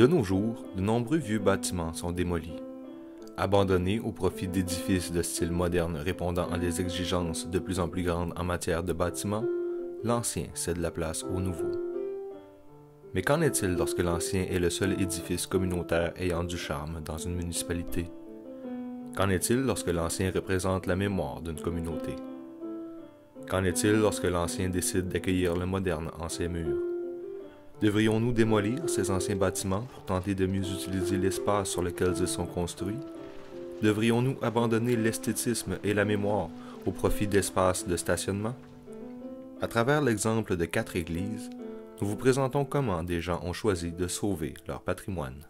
De nos jours, de nombreux vieux bâtiments sont démolis. Abandonnés au profit d'édifices de style moderne répondant à des exigences de plus en plus grandes en matière de bâtiments, l'ancien cède la place au nouveau. Mais qu'en est-il lorsque l'ancien est le seul édifice communautaire ayant du charme dans une municipalité? Qu'en est-il lorsque l'ancien représente la mémoire d'une communauté? Qu'en est-il lorsque l'ancien décide d'accueillir le moderne en ses murs? Devrions-nous démolir ces anciens bâtiments pour tenter de mieux utiliser l'espace sur lequel ils sont construits? Devrions-nous abandonner l'esthétisme et la mémoire au profit d'espaces de stationnement? À travers l'exemple de 4 églises, nous vous présentons comment des gens ont choisi de sauver leur patrimoine.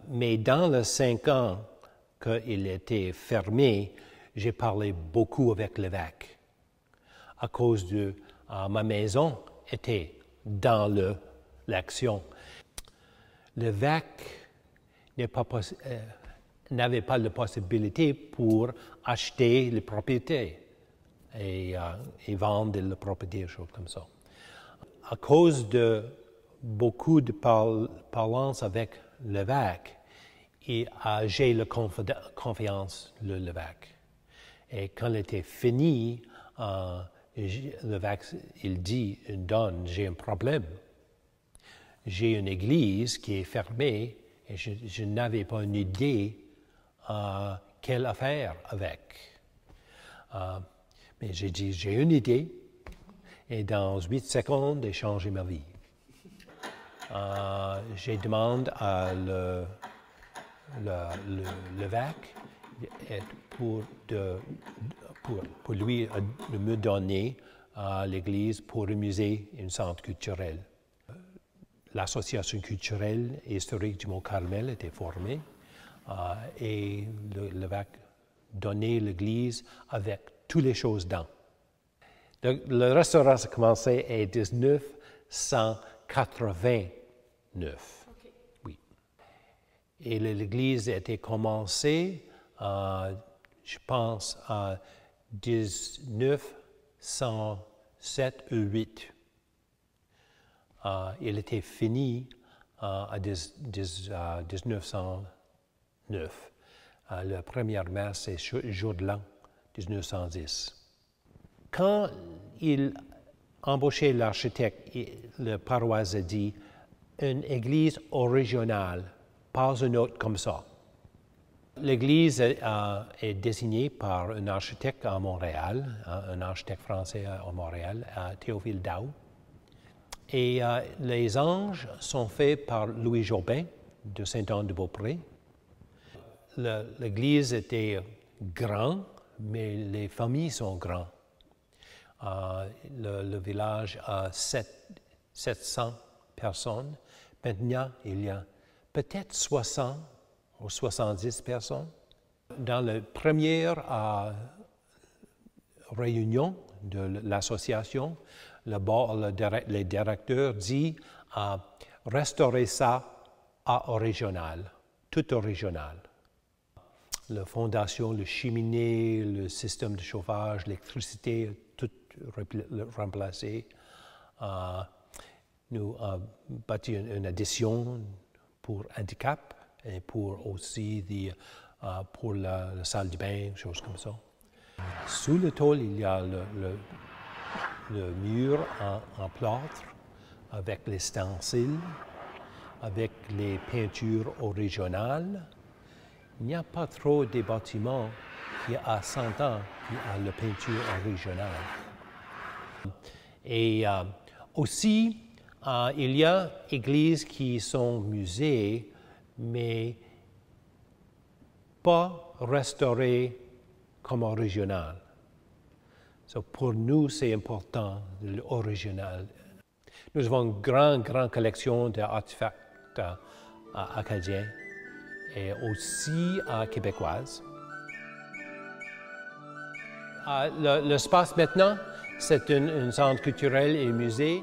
Mais dans les 5 ans qu'il était fermé, j'ai parlé beaucoup avec l'évêque à cause de ma maison était dans l'action. L'évêque n'avait pas la possibilité pour acheter les propriétés et vendre les propriétés, choses comme ça. À cause de beaucoup de parlance avec l'évêque, j'ai la confiance de l'évêque. Et quand il était fini, l'évêque, il dit, Don, j'ai un problème. J'ai une église qui est fermée et je n'avais pas une idée quelle affaire avec. Mais j'ai dit, j'ai une idée et dans 8 secondes, j'ai changé ma vie. J'ai demandé à l'évêque pour lui de me donner l'église pour un musée et un centre culturel. L'association culturelle et historique du Mont-Carmel était formée et l'évêque donnait l'église avec toutes les choses dedans. Le restaurant a commencé en 1989. Okay. Oui. Et l'église a été commencée, je pense, en 1907 ou 8. Il était fini en 1909. La première messe, c'est jour de l'an, 1910. Quand il embauchait l'architecte, le paroisse a dit une église originale, pas une autre comme ça. L'église est désignée par un architecte à Montréal, un architecte français à Montréal, Théophile Daou. Et les anges sont faits par Louis Jobin de Saint-Anne-de-Beaupré. L'église était grande, mais les familles sont grandes. Le village a 700 personnes. Maintenant, il y a peut-être 60 ou 70 personnes. Dans la première réunion de l'association, le directeur dit restaurer ça à original, tout original. La fondation, le cheminée, le système de chauffage, l'électricité, tout remplacé. Nous avons bâti une addition pour handicap et pour aussi pour la salle de bain, choses comme ça. Sous le tôle, il y a le mur en plâtre avec les stencils, avec les peintures originales. Il n'y a pas trop de bâtiments qui a 100 ans qui a la peinture originale. Et aussi, Il y a des églises qui sont musées, mais pas restaurées comme originales. So pour nous, c'est important, l'original. Nous avons une grande collection d'artefacts acadiens et aussi québécoises. L'espace maintenant, c'est un centre culturel et musée.